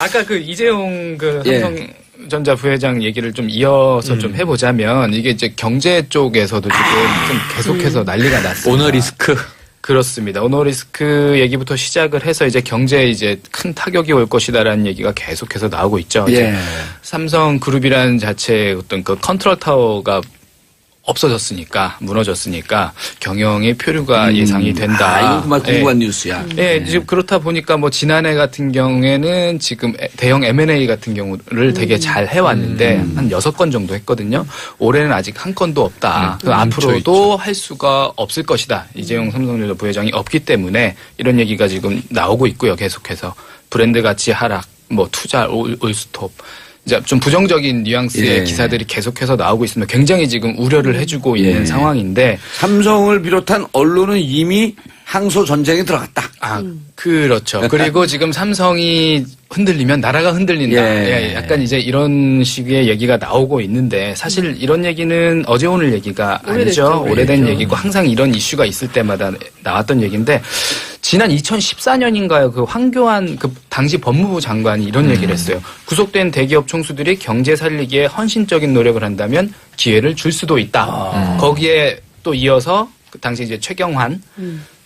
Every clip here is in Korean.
아까 그 이재용 그 삼성전자 부회장 얘기를 좀 이어서 좀 해보자면 이게 이제 경제 쪽에서도 지금 좀 계속해서 난리가 났습니다. 오너 리스크. 그렇습니다. 오너리스크 얘기부터 시작을 해서 이제 경제에 이제 큰 타격이 올 것이다라는 얘기가 계속해서 나오고 있죠. 예. 삼성그룹이라는 자체의 어떤 그 컨트롤 타워가 없어졌으니까, 무너졌으니까 경영의 표류가 예상이 된다. 이거 정말 궁금한 뉴스야. 예, 지금 그렇다 보니까 뭐 지난해 같은 경우에는 지금 대형 M&A 같은 경우를 되게 잘 해왔는데 한 6건 정도 했거든요. 올해는 아직 한 건도 없다. 앞으로도 할 수가 없을 것이다. 이재용 삼성전자 부회장이 없기 때문에 이런 얘기가 지금 나오고 있고요. 계속해서 브랜드 가치 하락, 뭐 투자 올스톱. 이제 좀 부정적인 뉘앙스의 기사들이 계속해서 나오고 있습니다. 굉장히 지금 우려를 해주고 있는 상황인데 삼성을 비롯한 언론은 이미 항소 전쟁에 들어갔다. 그렇죠. 그리고 지금 삼성이 흔들리면 나라가 흔들린다. 약간 이제 이런 식의 얘기가 나오고 있는데 사실 이런 얘기는 어제 오늘 얘기가 아니죠. 오래된 얘기고 항상 이런 이슈가 있을 때마다 나왔던 얘기인데 지난 2014년인가요? 그 황교안 그 당시 법무부 장관이 이런 얘기를 했어요. 구속된 대기업 총수들이 경제 살리기에 헌신적인 노력을 한다면 기회를 줄 수도 있다. 거기에 또 이어서 그 당시 이제 최경환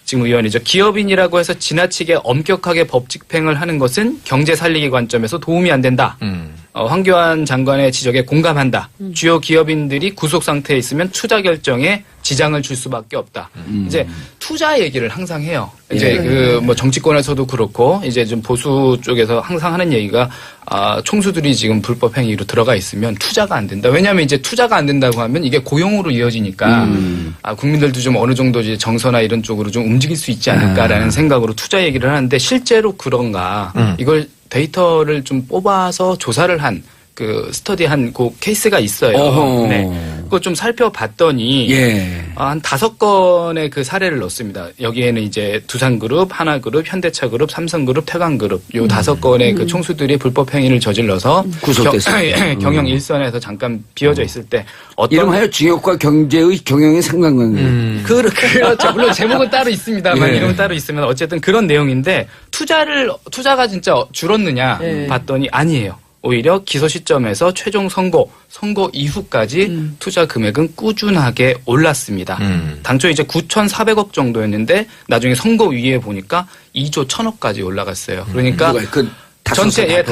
지금 의원이죠. 기업인이라고 해서 지나치게 엄격하게 법 집행을 하는 것은 경제 살리기 관점에서 도움이 안 된다. 황교안 장관의 지적에 공감한다. 주요 기업인들이 구속 상태에 있으면 투자 결정에 지장을 줄 수밖에 없다. 이제 투자 얘기를 항상 해요. 이제 그 뭐 정치권에서도 그렇고 이제 좀 보수 쪽에서 항상 하는 얘기가 총수들이 지금 불법 행위로 들어가 있으면 투자가 안 된다. 왜냐하면 이제 투자가 안 된다고 하면 이게 고용으로 이어지니까 국민들도 좀 어느 정도 이제 정서나 이런 쪽으로 좀 움직일 수 있지 않을까라는 생각으로 투자 얘기를 하는데 실제로 그런가 이걸 데이터를 좀 뽑아서 조사를 한 그 스터디한 그 케이스가 있어요. 네. 그거 좀 살펴봤더니 한 5건의 그 사례를 넣습니다. 여기에는 이제 두산그룹, 하나그룹, 현대차그룹, 삼성그룹, 태광그룹 요 5건의 그 총수들이 불법 행위를 저질러서 구속됐어요. 경영 일선에서 잠깐 비어져 있을 때 어떤 이름하여 징역과 경제의 경영의 상관관계. 그렇죠. 물론 제목은 따로 있습니다만 이름은 따로 있으면 어쨌든 그런 내용인데 투자가 진짜 줄었느냐 봤더니 아니에요. 오히려 기소 시점에서 최종 선고 이후까지 투자 금액은 꾸준하게 올랐습니다. 당초 이제 9,400억 정도였는데 나중에 선고 위에 보니까 2조 1,000억까지 올라갔어요. 그러니까 전체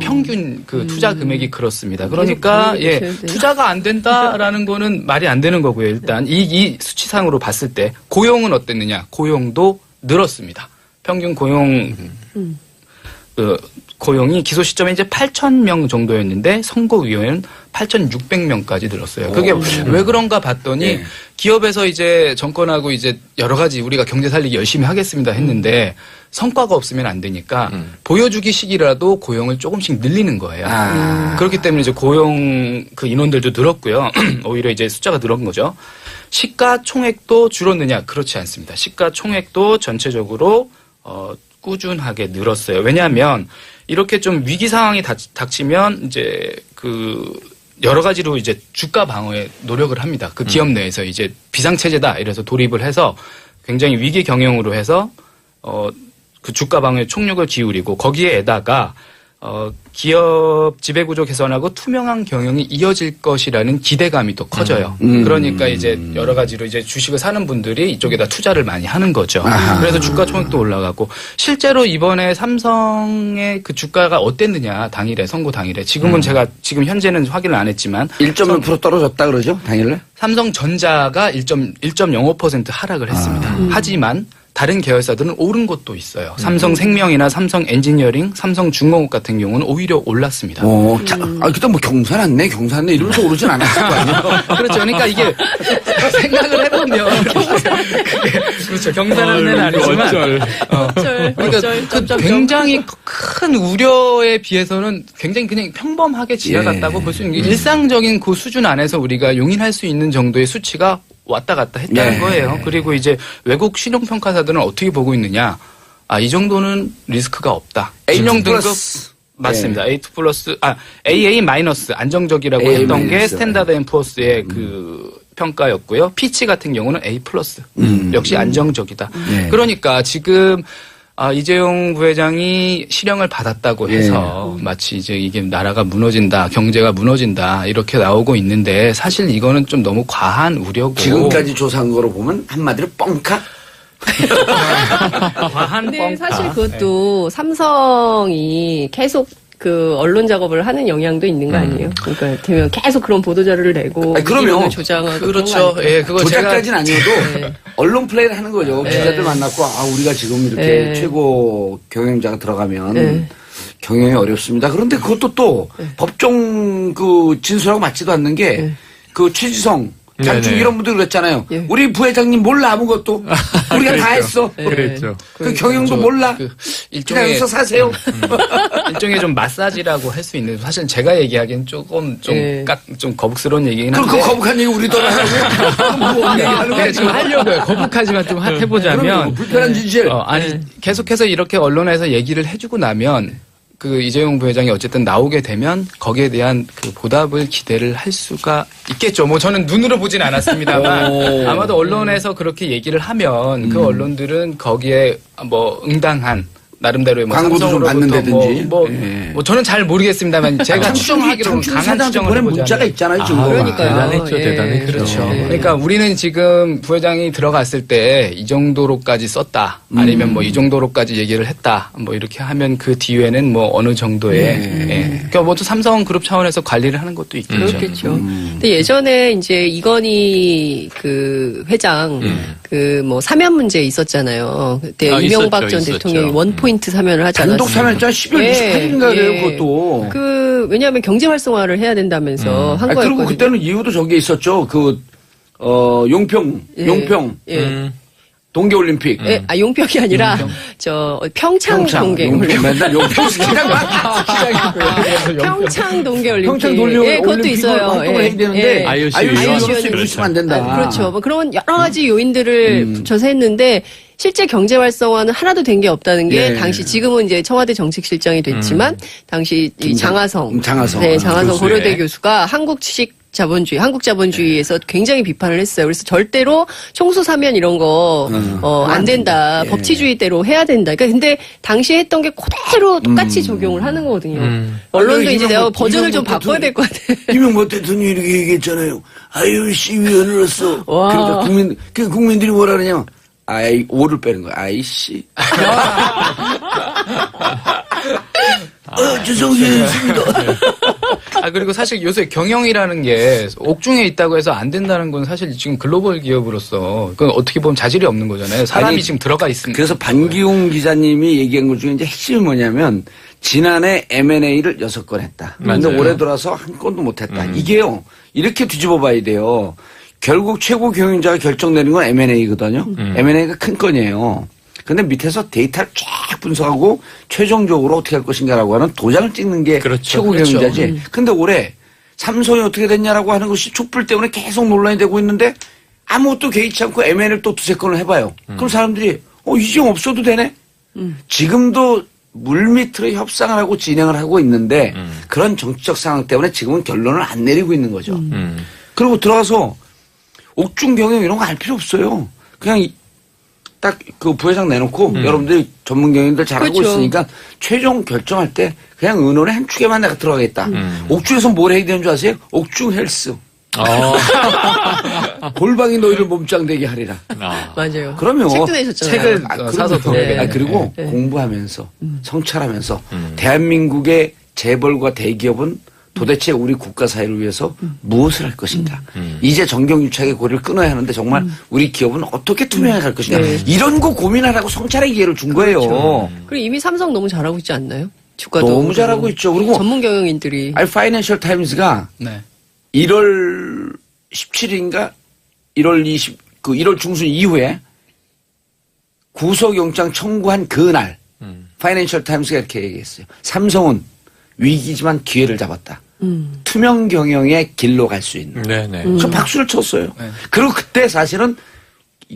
평균 그 투자 금액이 그렇습니다. 그러니까 투자가 안 된다라는 거는 말이 안 되는 거고요. 일단 이 수치상으로 봤을 때 고용은 어땠느냐? 고용도 늘었습니다. 평균 고용이 기소 시점에 이제 8,000명 정도였는데 선고 이후에는 8,600명까지 늘었어요. 그게 왜 그런가 봤더니 기업에서 이제 정권하고 이제 여러 가지 우리가 경제 살리기 열심히 하겠습니다 했는데 성과가 없으면 안 되니까 보여주기 식이라도 고용을 조금씩 늘리는 거예요. 그렇기 때문에 이제 고용 그 인원들도 늘었고요. 오히려 이제 숫자가 늘은 거죠. 시가총액도 줄었느냐? 그렇지 않습니다. 시가총액도 전체적으로 꾸준하게 늘었어요. 왜냐하면 이렇게 좀 위기 상황이 닥치면 이제 그 여러 가지로 이제 주가 방어에 노력을 합니다. 그 기업 내에서 이제 비상체제다 이래서 돌입을 해서 굉장히 위기 경영으로 해서 그 주가 방어에 총력을 기울이고 거기에다가 기업 지배구조 개선하고 투명한 경영이 이어질 것이라는 기대감이 또 커져요. 그러니까 이제 여러 가지로 이제 주식을 사는 분들이 이쪽에다 투자를 많이 하는 거죠. 그래서 주가 총액도 올라가고 실제로 이번에 삼성의 그 주가가 어땠느냐 선고 당일에 지금은 제가 지금 현재는 확인을 안 했지만 1.1% 떨어졌다 그러죠 당일날? 삼성전자가 1.05% 하락을 했습니다. 하지만 다른 계열사들은 오른 곳도 있어요. 삼성생명이나 삼성엔지니어링, 삼성중공업 같은 경우는 오히려 올랐습니다. 그때 뭐 경사났네 이러면서 오르진 않았을 거 아니에요? 그렇죠. 그러니까 이게 생각을 해보면 그렇죠. 경사났네는 아니지만 그러니까 굉장히 큰 우려에 비해서는 굉장히 그냥 평범하게 지나갔다고 볼 수 있는 게 일상적인 그 수준 안에서 우리가 용인할 수 있는 정도의 수치가 왔다 갔다 했다는 거예요. 그리고 이제 외국 신용평가사들은 어떻게 보고 있느냐. 이 정도는 리스크가 없다. 신용 등급 맞습니다. A2+, AA- 안정적이라고 했던 게 스탠다드 앤 푸어스의 그 평가였고요. 피치 같은 경우는 A+. 역시 안정적이다. 그러니까 지금 이재용 부회장이 실형을 받았다고 해서 마치 이제 이게 나라가 무너진다, 경제가 무너진다 이렇게 나오고 있는데 사실 이거는 좀 너무 과한 우려고. 지금까지 조사한 거로 보면 한마디로 뻥카? 과한 근데 뻥카. 사실 그것도 삼성이 계속 그 언론 작업을 하는 영향도 있는 거 아니에요? 그러니까 되면 계속 그런 보도 자료를 내고 아니, 그럼요. 이론을 조장하고 그렇죠. 예, 그거 조작까지는 아니어도 네. 언론 플레이를 하는 거죠. 기자들 만났고 우리가 지금 이렇게 네. 최고 경영자가 들어가면 네. 경영이 어렵습니다. 그런데 그것도 또 법정 그 진술하고 맞지도 않는 게 그 최지성 장충 네네. 이런 분들 그랬잖아요. 예. 우리 부회장님 몰라 아무것도 우리가 다 했어. 그랬죠. 그 경영도 몰라. 그 그냥 일종의 여기서 사세요. 일종의 좀 마사지라고 할 수 있는 사실 제가 얘기하기엔 조금 예. 좀 거북스러운 얘기긴 그럼 한데. 그 거북한 얘기 우리도 하라고요? 뭐 얘기하는 거야? 네, 지금 하려고요. 거북하지만 좀 해보자면. 그럼요. 불편한 진실. 아니, 계속해서 이렇게 언론에서 얘기를 해주고 나면 그 이재용 부회장이 어쨌든 나오게 되면 거기에 대한 그 보답을 기대를 할 수가 있겠죠. 뭐 저는 눈으로 보진 않았습니다만 아마도 언론에서 그렇게 얘기를 하면 그 언론들은 거기에 뭐 응당한 나름대로의 뭐 광고도 좀 삼성으로부터 받는다든지. 뭐 저는 잘 모르겠습니다만 제가 추정하기로는 강한 사장한테 추정을 보낸 해보자면 문자가 있잖아요. 증거가. 그러니까요. 대단했죠, 예. 대단했죠. 그렇죠. 네. 그러니까 우리는 지금 부회장이 들어갔을 때 이 정도로까지 썼다. 아니면 뭐 이 정도로까지 얘기를 했다. 뭐 이렇게 하면 그 뒤에는 뭐 어느 정도의 예. 그러니까 모두 삼성그룹 차원에서 관리를 하는 것도 있겠죠. 그렇겠죠. 근데 예전에 이제 이건희 그 회장 그 뭐 사면 문제 있었잖아요. 그때 이명박 있었죠, 전 있었죠. 대통령이 원포인트 사면을 하지 않았어요. 단독 사면자 12월 예, 28일인가 그래요, 예. 그것도. 왜냐하면 경제 활성화를 해야 된다면서 한 아니, 거였거든요. 그리고 그때는 이유도 저게 있었죠. 용평 예. 동계올림픽. 예, 용평이 아니라 저 평창 동계올림픽. 용평 맨날 용평 시키다가 평창 동계올림픽. 평창 동계올림픽. 예, 그것도 있어요. 활동을 해야 되는데 IOC IOC로서 위원. 이러시면 안 된다. 그렇죠. 뭐 그런 여러 가지 요인들을 조사했는데 실제 경제 활성화는 하나도 된 게 없다는 게 예. 당시 지금은 이제 청와대 정책실장이 됐지만 당시 이 장하성 장하성. 네, 장하성 교수의. 고려대 교수가 한국식 자본주의, 한국 자본주의에서 굉장히 비판을 했어요. 그래서 절대로 총수 사면 이런 거 안 된다. 예. 법치주의대로 해야 된다. 그러니까 근데 당시에 했던 게 그대로 똑같이 적용을 하는 거거든요. 언론도 아니, 이제 내가 이명박 버전을 좀 바꿔야 될 것 같아. 이명박 대통령이 이렇게 얘기했잖아요. IOC 위원으로서. 와. 그러니까 국민들이 뭐라 그러냐면 오를 빼는 거야. 아이씨. 죄송합니다. 그리고 사실 요새 경영이라는 게 옥중에 있다고 해서 안 된다는 건 사실 지금 글로벌 기업으로서 그건 어떻게 보면 자질이 없는 거잖아요. 사람이 아니, 지금 들어가 있으니까. 그래서 반기웅 기자님이 얘기한 것 중에 이제 핵심이 뭐냐면 지난해 M&A를 6건 했다. 그런데 맞아요. 올해 들어서 한 건도 못 했다. 이게요. 이렇게 뒤집어 봐야 돼요. 결국 최고 경영자가 결정 내는 건 M&A거든요. M&A가 큰 건이에요. 근데 밑에서 데이터를 쫙 분석하고 최종적으로 어떻게 할 것인가라고 하는 도장을 찍는 게 그렇죠. 최고 그렇죠. 경영자지. 근데 올해 삼성이 어떻게 됐냐라고 하는 것이 촛불 때문에 계속 논란이 되고 있는데 아무것도 개의치 않고 M&A를 또 두세 건을 해봐요. 그럼 사람들이 이제 없어도 되네? 지금도 물밑으로 협상을 하고 진행을 하고 있는데 그런 정치적 상황 때문에 지금은 결론을 안 내리고 있는 거죠. 그리고 들어가서 옥중 경영 이런 거 알 필요 없어요. 그냥 딱 그 부회장 내놓고 여러분들이 전문 경영들 잘하고 그렇죠. 있으니까 최종 결정할 때 그냥 은혼의 한 축에만 내가 들어가겠다. 옥중에서 뭘 해야 되는 줄 아세요? 옥중 헬스. 골방이 너희를 몸짱되게 하리라. 맞아요. 그러면 책도 내셨잖아요. 책을 사서 그러면, 들어야겠네. 그리고 공부하면서 성찰하면서 대한민국의 재벌과 대기업은 도대체 우리 국가 사회를 위해서 무엇을 할 것인가. 이제 정경유착의 고리를 끊어야 하는데 정말 우리 기업은 어떻게 투명하게 갈 것인가. 네. 이런 거 고민하라고 성찰의 기회를 준 거예요. 그리고 이미 삼성 너무 잘하고 있지 않나요? 주가도 너무 오르고. 잘하고 있죠. 그리고 전문 경영인들이 파이낸셜 타임즈가 네. 1월 17일인가 1월 중순 이후에 구속영장 청구한 그날 파이낸셜 타임스가 이렇게 얘기했어요. 삼성은 위기지만 기회를 잡았다. 투명 경영의 길로 갈 수 있는. 네네. 저 박수를 쳤어요. 네. 그리고 그때 사실은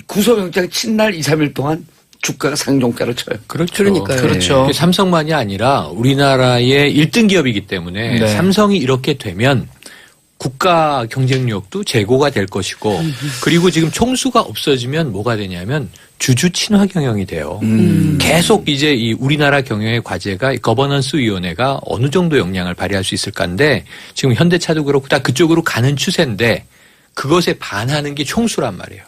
구속영장 친 날 2, 3일 동안 주가가 상종가를 쳐요. 그렇죠. 그러니까요. 그렇죠. 그 삼성만이 아니라 우리나라의 1등 기업이기 때문에 네. 삼성이 이렇게 되면 국가 경쟁력도 제고가 될 것이고 그리고 지금 총수가 없어지면 뭐가 되냐면 주주 친화 경영이 돼요. 계속 이제 이 우리나라 경영의 과제가 거버넌스 위원회가 어느 정도 영향을 발휘할 수 있을까인데 지금 현대차도 그렇고 다 그쪽으로 가는 추세인데 그것에 반하는 게 총수란 말이에요.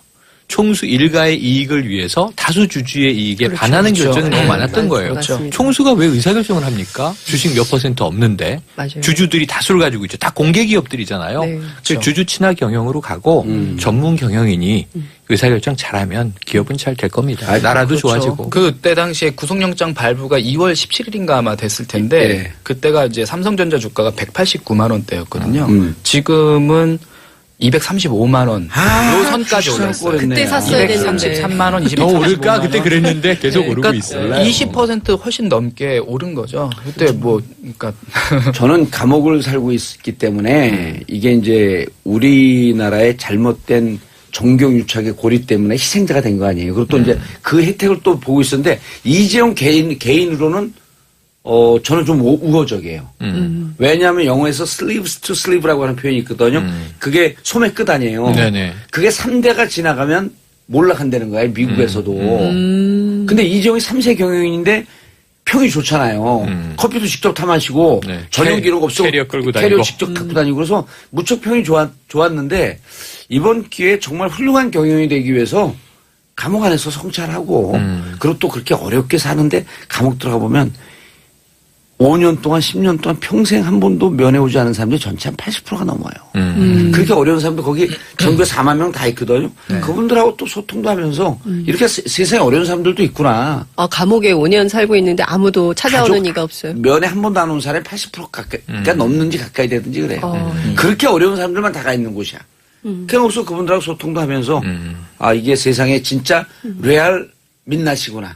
총수 일가의 이익을 위해서 다수 주주의 이익에 그렇죠. 반하는 그렇죠. 결정이 너무 많았던 거예요. 맞습니다. 총수가 왜 의사결정을 합니까? 주식 몇 % 없는데 맞아요. 주주들이 다수를 가지고 있죠. 다 공개 기업들이잖아요. 네. 그래서 주주 친화 경영으로 가고 전문 경영인이 의사결정 잘하면 기업은 잘 될 겁니다. 나라도 그렇죠. 좋아지고. 그때 당시에 구속영장 발부가 2월 17일인가 아마 됐을 텐데 네. 그때가 이제 삼성전자 주가가 189만 원대였거든요. 지금은 235만 원로 선까지 올랐어요. 그때 샀어야 됐는데. 233만 원, 235만 더 원. 오를까? 그때 그랬는데 계속 오르고 그러니까 있어요. 20% 훨씬 넘게 오른 거죠. 그때 뭐 그러니까 저는 감옥을 살고 있기 때문에 이게 이제 우리나라의 잘못된 정경유착의 고리 때문에 희생자가 된 거 아니에요. 그리고 또 이제 그 혜택을 또 보고 있었는데 이재용 개인으로는 저는 좀 우호적이에요. 왜냐하면 영어에서 sleeves to sleeve라고 하는 표현이 있거든요. 그게 소매 끝 아니에요. 네네. 그게 3대가 지나가면 몰락한다는 거예요. 미국에서도. 근데 이재용이 3세 경영인인데 평이 좋잖아요. 커피도 직접 타 마시고 네. 전용기 이런 거 없어. 캐리어 끌고 캐리어 다니고. 직접 갖고 다니고 그래서 무척 평이 좋았는데 이번 기회에 정말 훌륭한 경영이 되기 위해서 감옥 안에서 성찰하고 그리고 또 그렇게 어렵게 사는데 감옥 들어가 보면 5년 동안 10년 동안 평생 한 번도 면회 오지 않은 사람들이 전체 한 80%가 넘어요. 그렇게 어려운 사람들 거기 전국에 4만 명 다 있거든요. 그분들하고 또 소통도 하면서 이렇게 세상에 어려운 사람들도 있구나. 감옥에 5년 살고 있는데 아무도 찾아오는 이가 없어요. 면회 한 번도 안 온 사람이 80% 가까이, 그러니까 넘는지 가까이 되든지 그래요. 그렇게 어려운 사람들만 다 가 있는 곳이야. 그래서 그분들하고 소통도 하면서 이게 세상에 진짜 레알 민낯이구나.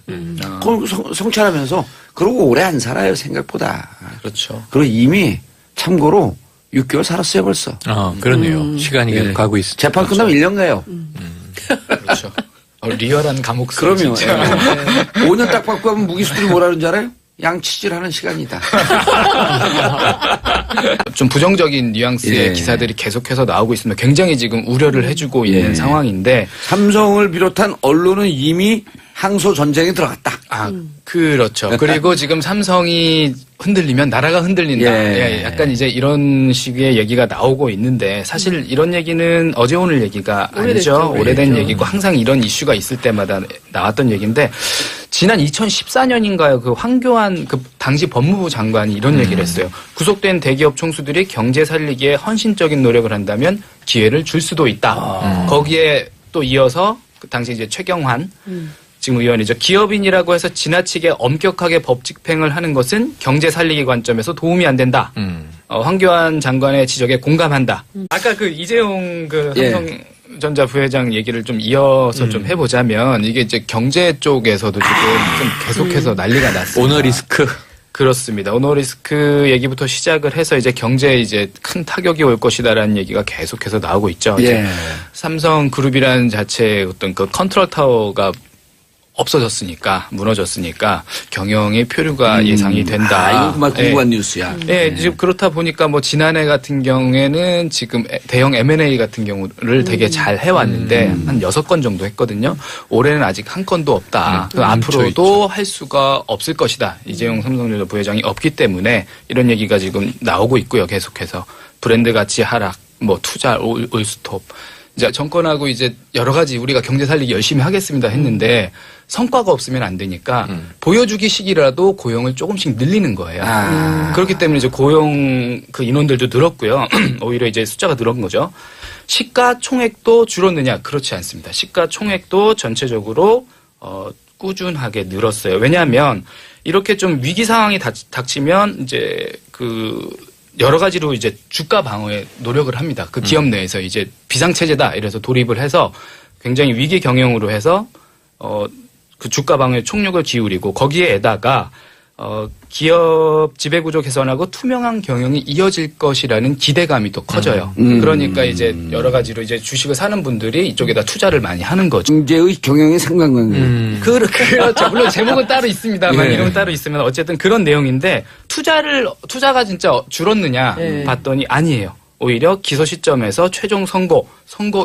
그걸 성찰하면서 그러고 오래 안 살아요 생각보다. 그렇죠. 그리고 이미 참고로 6개월 살았어요 벌써. 그러네요. 시간이 계속 가고 있어요. 재판 끝나면 1년 가요. 그렇죠. 리얼한 감옥 그러면 진짜. 5년 딱 받고 하면 무기수들이 뭐라 그러는지 알아요? 양치질하는 시간이다. 좀 부정적인 뉘앙스의 기사들이 계속해서 나오고 있습니다. 굉장히 지금 우려를 해주고 있는 상황인데 삼성을 비롯한 언론은 이미 항소 전쟁에 들어갔다. 그렇죠. 그리고 지금 삼성이 흔들리면 나라가 흔들린다. 약간 이제 이런 식의 얘기가 나오고 있는데 사실 이런 얘기는 어제 오늘 얘기가 아니죠. 오래된 얘기고 항상 이런 이슈가 있을 때마다 나왔던 얘기인데 지난 2014년인가요? 그 황교안 그 당시 법무부 장관이 이런 얘기를 했어요. 구속된 대기업 총수들이 경제 살리기에 헌신적인 노력을 한다면 기회를 줄 수도 있다. 거기에 또 이어서 그 당시 이제 최경환 지금 의원이죠. 기업인이라고 해서 지나치게 엄격하게 법 집행을 하는 것은 경제 살리기 관점에서 도움이 안 된다. 황교안 장관의 지적에 공감한다. 아까 그 이재용 그 삼성전자 부회장 얘기를 좀 이어서 좀 해보자면 이게 이제 경제 쪽에서도 지금 좀 계속해서 난리가 났습니다. 오너리스크. 그렇습니다. 오너리스크 얘기부터 시작을 해서 이제 경제에 이제 큰 타격이 올 것이다라는 얘기가 계속해서 나오고 있죠. 이제 삼성그룹이라는 자체의 어떤 그 컨트롤 타워가 없어졌으니까 무너졌으니까 경영의 표류가 예상이 된다. 이거 정말 궁금한 뉴스야. 지금 그렇다 보니까 뭐 지난해 같은 경우에는 지금 대형 M&A 같은 경우를 되게 잘 해왔는데 한 6건 정도 했거든요. 올해는 아직 한 건도 없다. 앞으로도 할 수가 없을 것이다. 이재용 삼성전자 부회장이 없기 때문에 이런 얘기가 지금 나오고 있고요. 계속해서 브랜드 가치 하락, 뭐 투자 올스톱. 이제 정권하고 이제 여러 가지 우리가 경제 살리기 열심히 하겠습니다 했는데 성과가 없으면 안 되니까 보여주기 식이라도 고용을 조금씩 늘리는 거예요. 그렇기 때문에 이제 고용 그 인원들도 늘었고요. 오히려 이제 숫자가 늘은 거죠. 시가총액도 줄었느냐? 그렇지 않습니다. 시가총액도 전체적으로 꾸준하게 늘었어요. 왜냐하면 이렇게 좀 위기 상황이 닥치면 이제 그 여러 가지로 이제 주가 방어에 노력을 합니다. 그 기업 내에서 이제 비상체제다 이래서 돌입을 해서 굉장히 위기 경영으로 해서 그 주가 방어에 총력을 기울이고 거기에다가 기업 지배구조 개선하고 투명한 경영이 이어질 것이라는 기대감이 또 커져요. 그러니까 이제 여러 가지로 이제 주식을 사는 분들이 이쪽에다 투자를 많이 하는 거죠. 경제의 경영의 상관관계. 그렇죠. 물론 제목은 따로 있습니다만 이름은 따로 있으면 어쨌든 그런 내용인데 투자가 진짜 줄었느냐 봤더니 아니에요. 오히려 기소 시점에서 최종 선고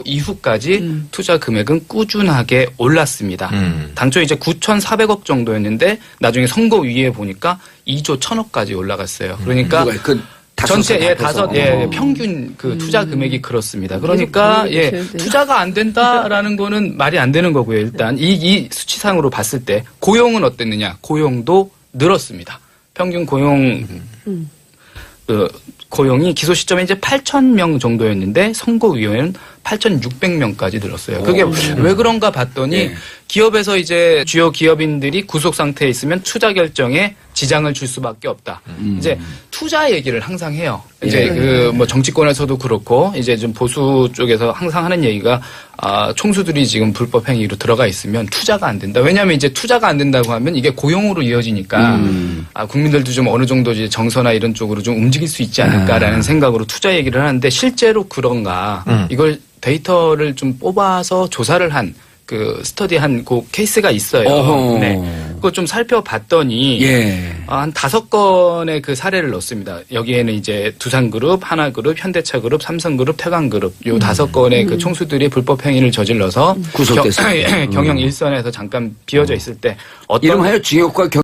이후까지 투자 금액은 꾸준하게 올랐습니다. 당초 이제 9,400억 정도였는데 나중에 선고 이후에 보니까 2조 1,000억까지 올라갔어요. 그러니까 전체 평균 그 투자 금액이 그렇습니다. 그러니까 투자가 안 된다라는 거는 말이 안 되는 거고요. 일단 이 수치상으로 봤을 때 고용은 어땠느냐? 고용도 늘었습니다. 평균 고용이 기소 시점에 이제 8,000명 정도였는데 선고 이후에는 8,600명까지 늘었어요. 그게 왜 그런가 봤더니 기업에서 이제 주요 기업인들이 구속 상태에 있으면 투자 결정에 지장을 줄 수밖에 없다. 이제 투자 얘기를 항상 해요. 이제 뭐 정치권에서도 그렇고 이제 좀 보수 쪽에서 항상 하는 얘기가 총수들이 지금 불법 행위로 들어가 있으면 투자가 안 된다. 왜냐하면 이제 투자가 안 된다고 하면 이게 고용으로 이어지니까 국민들도 좀 어느 정도 이제 정서나 이런 쪽으로 좀 움직일 수 있지 않을까라는 생각으로 투자 얘기를 하는데 실제로 그런가 이걸 데이터를 좀 뽑아서 조사를 한 그 스터디한 그 케이스가 있어요. 네. 그거 좀 살펴봤더니 한 5건의 그 사례를 넣습니다. 여기에는 이제 두산그룹, 하나그룹, 현대차그룹, 삼성그룹, 태광그룹 요 5건의 그 총수들이 불법 행위를 저질러서 구속됐어요. 경영 일선에서 잠깐 비어져 있을 때 이름하여 징역과